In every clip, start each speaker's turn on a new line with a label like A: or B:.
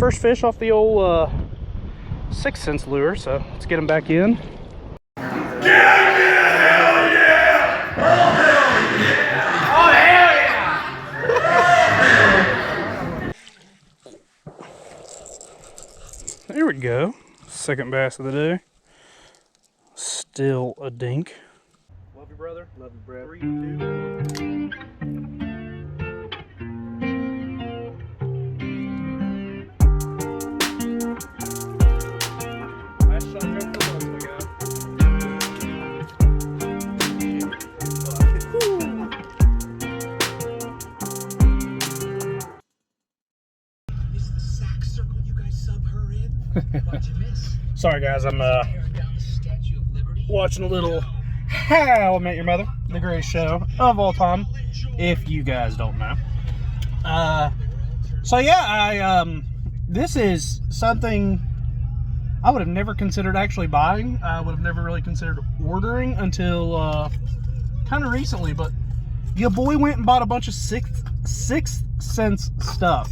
A: First fish off the old 6 cents lure, so let's get him back in. There we go. Second bass of the day. Still a dink. Love you, brother. Love you, Brad. 3, 2, 1. Last shot there for the books, my guy.
B: Is the sack circle you guys sub her in? What'd you miss?
A: Sorry, guys. I'm watching a little How I Met Your Mother, the greatest show of all time, if you guys don't know. So yeah, this is something I would have never considered actually buying. I would have never really considered ordering until kind of recently, but your boy went and bought a bunch of sixth sense stuff.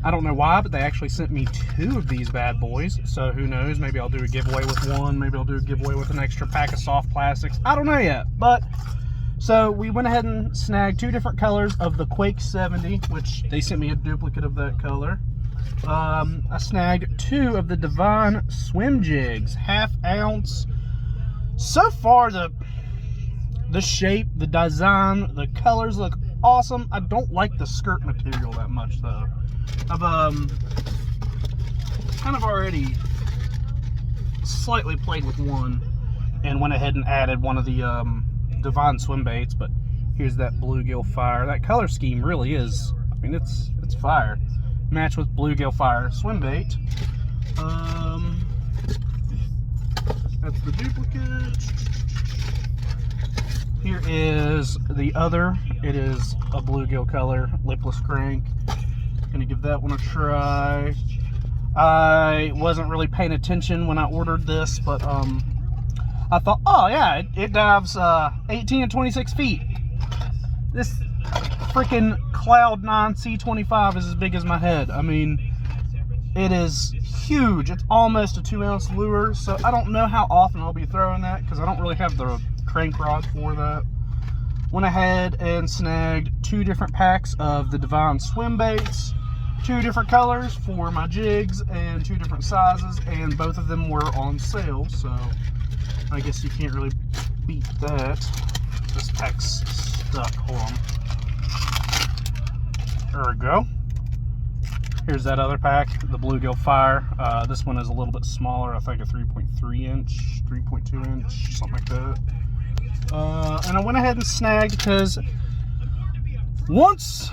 A: I don't know why, but they actually sent me 2 of these bad boys. So who knows? Maybe I'll do a giveaway with one. Maybe I'll do a giveaway with an extra pack of soft plastics. I don't know yet. But so we went ahead and snagged 2 different colors of the Quake 70, which they sent me a duplicate of that color. I snagged 2 of the Divine swim jigs, 1/2 ounce. So far, the shape, the design, the colors look awesome. I don't like the skirt material that much though. I've kind of already slightly played with one and went ahead and added one of the Divine swim baits, but here's that bluegill fire. That color scheme really is, I mean, it's fire. Match with bluegill fire swim bait. That's the duplicate. Here is the other. It is a bluegill color lipless crank. Gonna give that one a try. I wasn't really paying attention when I ordered this, but I thought, oh yeah, it dives 18 and 26 feet. This freaking Cloud 9 C25 is as big as my head. I mean, it is huge. It's almost a 2-ounce lure, so I don't know how often I'll be throwing that because I don't really have the crank rod for that. Went ahead and snagged 2 different packs of the Divine swim baits, 2 different colors for my jigs and 2 different sizes, and both of them were on sale, so I guess you can't really beat that. This pack's stuck. Hold on. There we go. Here's that other pack, the bluegill fire. This one is a little bit smaller, I think a 3.3 inch, 3.2 inch, something like that. And I went ahead and snagged because once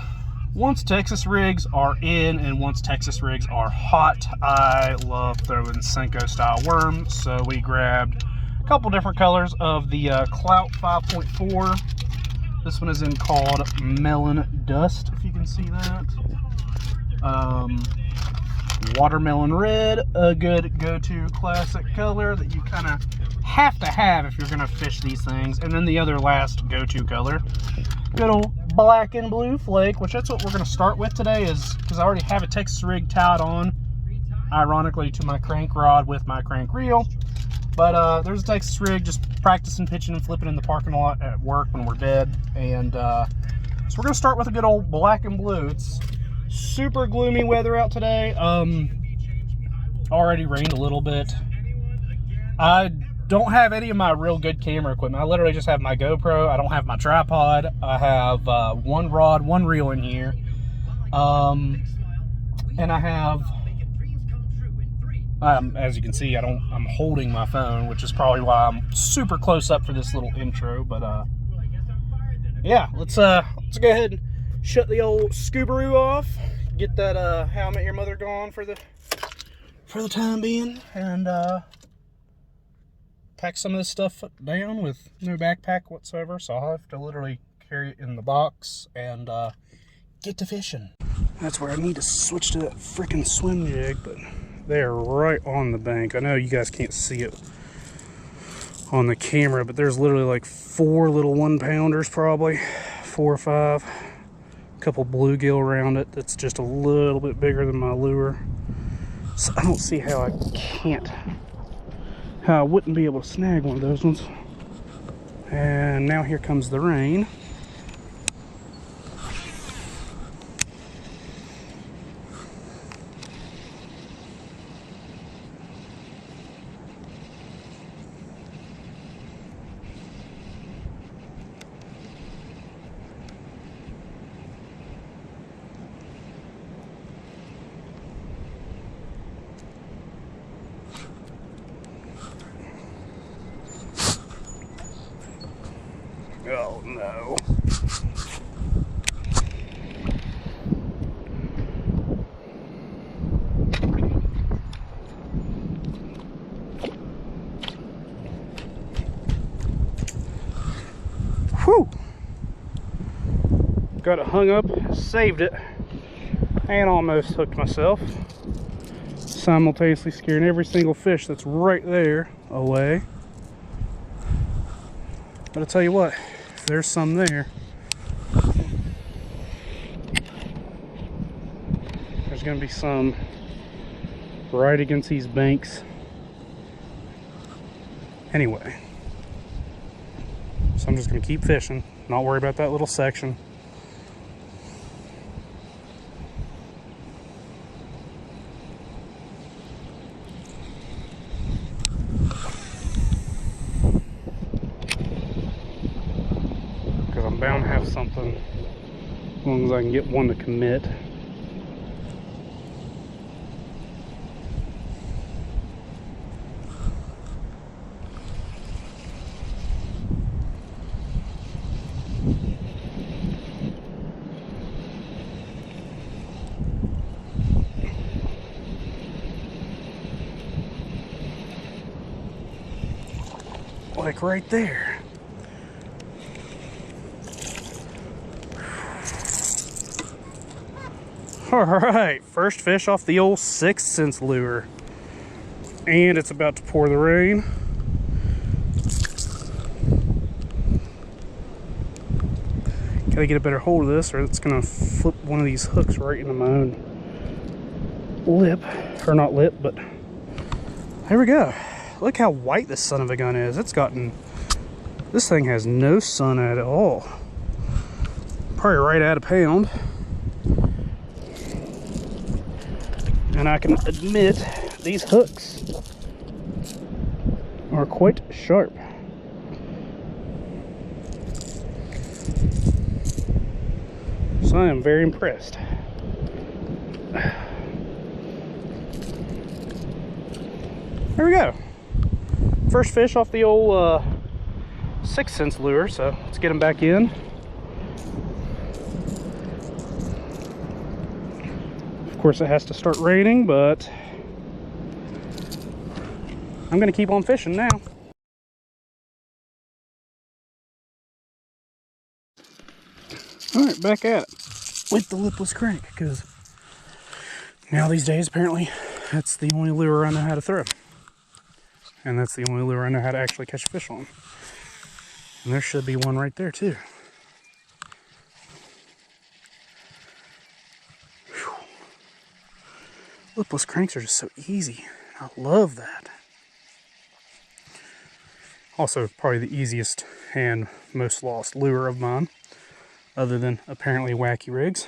A: Texas rigs are in and once Texas rigs are hot, I love throwing Senko style worms. So we grabbed a couple different colors of the Clout 5.4. This one is in called Melon Dust, if you can see that. Watermelon red, a good go-to classic color that you kind of have to have if you're going to fish these things. And then the other last go-to color, good old black and blue flake, which that's what we're going to start with today, is because I already have a Texas rig tied on, ironically, to my crank rod with my crank reel. But there's a Texas rig just practicing pitching and flipping in the parking lot at work when we're dead. And so we're going to start with a good old black and blue. It's super gloomy weather out today. Already rained a little bit. I don't have any of my real good camera equipment. I literally just have my GoPro. I don't have my tripod. I have 1 rod, 1 reel in here. And I have, as you can see, I'm holding my phone, which is probably why I'm super close up for this little intro. But yeah, let's go ahead and shut the old Scoobaroo off. Get that How I Met Your Mother going for the time being, and pack some of this stuff down with no backpack whatsoever, so I'll have to literally carry it in the box and get to fishing. That's where I need to switch to that freaking swim jig, but they're right on the bank. I know you guys can't see it on the camera, but there's literally like 4 little 1-pounders, probably 4 or 5. couple bluegill around it that's just a little bit bigger than my lure. So I don't see how I wouldn't be able to snag one of those ones. And now here comes the rain. Oh no. Whew. Got it hung up, saved it, and almost hooked myself. Simultaneously scaring every single fish that's right there away. But I'll tell you what, if there's some there, there's going to be some right against these banks. Anyway, so I'm just going to keep fishing, not worry about that little section. I'm bound to have something as long as I can get one to commit. Like right there. Alright, first fish off the old 6th Sense lure. And it's about to pour the rain. Gotta get a better hold of this or it's gonna flip one of these hooks right into my own lip. Or not lip, but there we go. Look how white this son of a gun is. This thing has no sun at all. Probably right at a pound. And I can admit these hooks are quite sharp. So I am very impressed. There we go. First fish off the old 6th Sense lure, so let's get them back in. Of course it has to start raining, but I'm gonna keep on fishing now. All right, back at it with the lipless crank, because now these days apparently that's the only lure I know how to throw, and that's the only lure I know how to actually catch fish on. And there should be one right there too. Whew. Lipless cranks are just so easy. I love that. Also, probably the easiest and most lost lure of mine, other than apparently wacky rigs.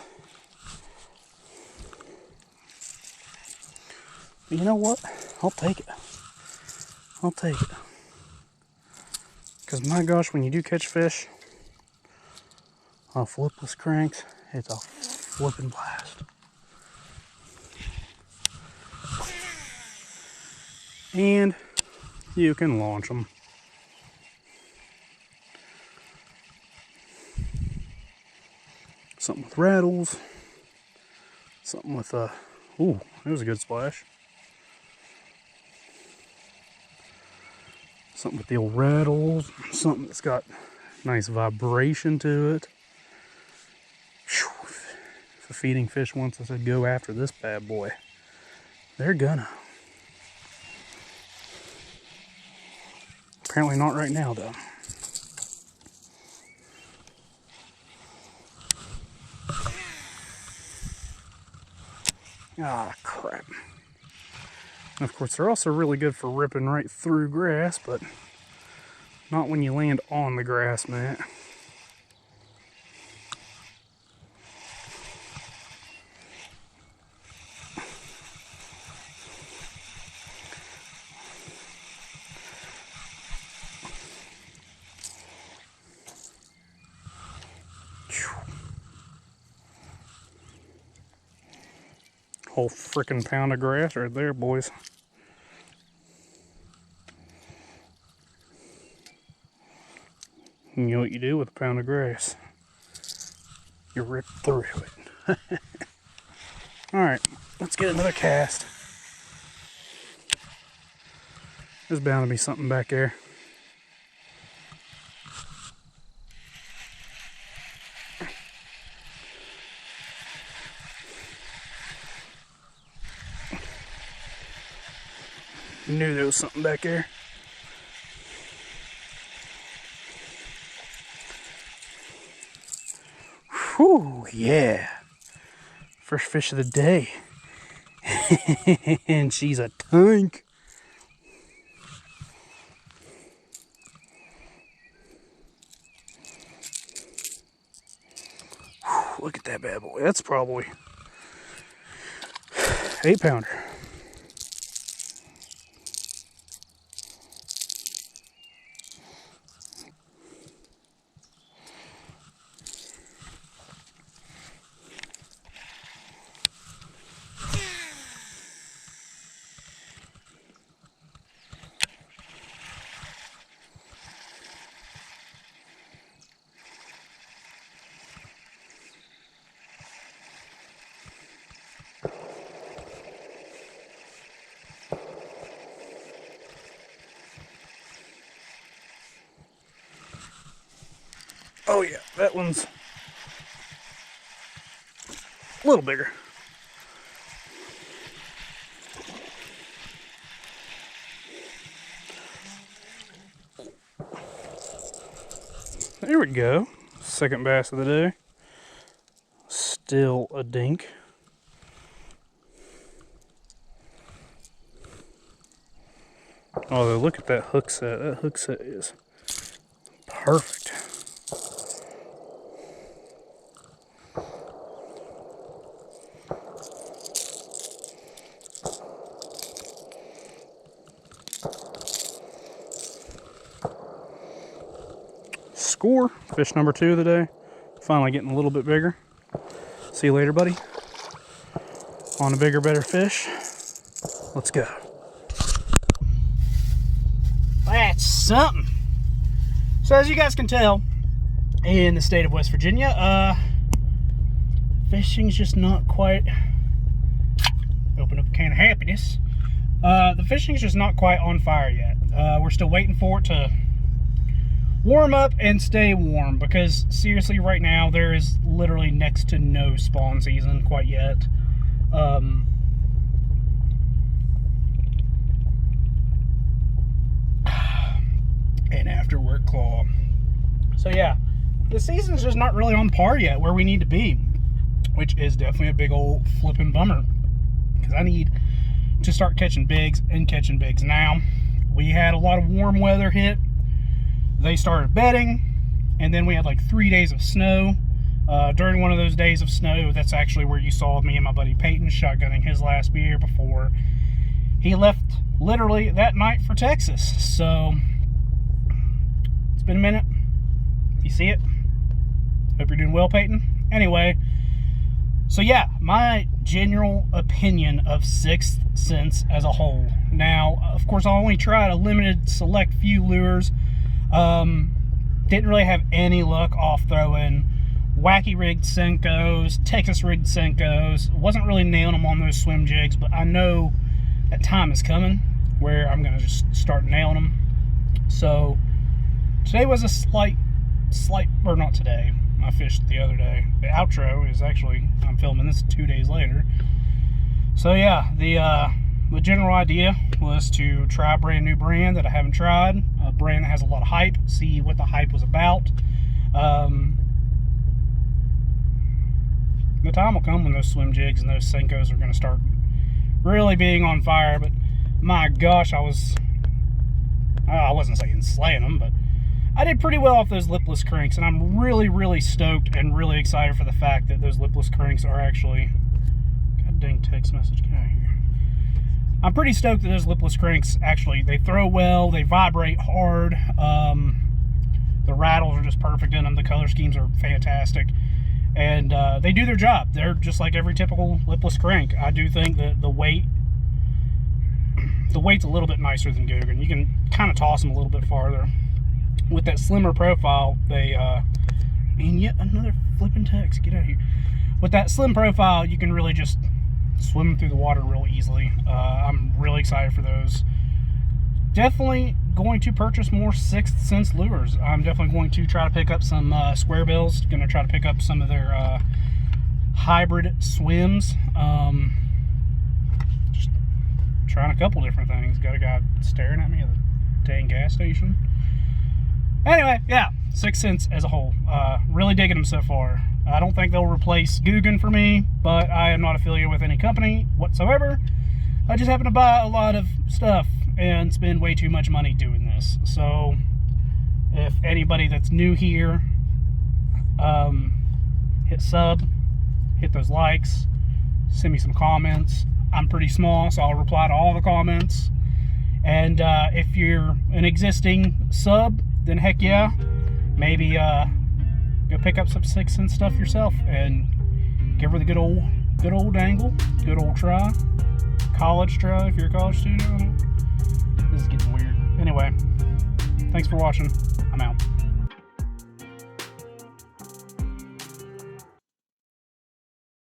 A: But you know what? I'll take it. I'll take it. Because my gosh, when you do catch fish off lipless cranks, it's a flipping blast. And you can launch them. Something with rattles. Something with ooh, that was a good splash. Something with the old rattles. Something that's got nice vibration to it. Whew. If a feeding fish wants us to go after this bad boy, they're gonna. Apparently not right now though. Ah, crap. And of course, they're also really good for ripping right through grass, but not when you land on the grass mat. Whole frickin' pound of grass right there, boys. You know what you do with a pound of grass? You rip through it. Alright, let's get another cast. There's bound to be something back there. Knew there was something back there. Whew, yeah. First fish of the day. And she's a tank. Whew, look at that bad boy. That's probably 8-pounder. Oh yeah, that one's a little bigger. There we go. Second bass of the day. Still a dink. Although look at that hook set. That hook set is perfect. Score. Fish number 2 of the day. Finally getting a little bit bigger. See you later, buddy. On a bigger, better fish. Let's go. That's something. So as you guys can tell, in the state of West Virginia, fishing's just not quite, open up a can of happiness. The fishing's just not quite on fire yet. We're still waiting for it to warm up and stay warm, because seriously right now there is literally next to no spawn season quite yet. And after work claw. So yeah, the season's just not really on par yet where we need to be, which is definitely a big old flipping bummer, because I need to start catching bigs and catching bigs now. We had a lot of warm weather hit. They started bedding, and then we had like 3 days of snow. During one of those days of snow, that's actually where you saw me and my buddy Peyton shotgunning his last beer before he left literally that night for Texas. So it's been a minute. You see it? Hope you're doing well, Peyton. Anyway, so yeah, my general opinion of 6th Sense as a whole. Now, of course, I only tried a limited select few lures. Didn't really have any luck off throwing wacky rigged Senkos, Texas rigged Senkos. Wasn't really nailing them on those swim jigs, but I know that time is coming where I'm going to just start nailing them. So today was a slight, or not today, I fished the other day. The outro is actually, I'm filming this 2 days later. So yeah, the general idea was to try a brand new brand that I haven't tried, a brand that has a lot of hype, see what the hype was about. the time will come when those swim jigs and those Senkos are going to start really being on fire. But my gosh, I wasn't saying slaying them, but I did pretty well off those lipless cranks, and I'm really, really stoked and really excited for the fact that those lipless cranks are actually, god dang text message, get out of here. I'm pretty stoked that those lipless cranks actually, they throw well, they vibrate hard, the rattles are just perfect in them, the color schemes are fantastic, and they do their job. They're just like every typical lipless crank. I do think that the weight's a little bit nicer than Googam. You can kind of toss them a little bit farther. With that slimmer profile, they, and yet another flipping text, get out of here. With that slim profile, you can really just swim through the water real easily. I'm really excited for those. Definitely going to purchase more 6th Sense lures. I'm definitely going to try to pick up some square bills. Going to try to pick up some of their hybrid swims. Just trying a couple different things. Got a guy staring at me at the dang gas station. Anyway, yeah, 6th Sense as a whole. Really digging them so far. I don't think they'll replace Googam for me, but I am not affiliated with any company whatsoever. I just happen to buy a lot of stuff and spend way too much money doing this. So if anybody that's new here, hit sub, hit those likes, send me some comments. I'm pretty small, so I'll reply to all the comments. And if you're an existing sub, then heck yeah, maybe go pick up some 6th Sense stuff yourself and give her the good old angle, good old try, college try if you're a college student. This is getting weird. Anyway, thanks for watching. I'm out.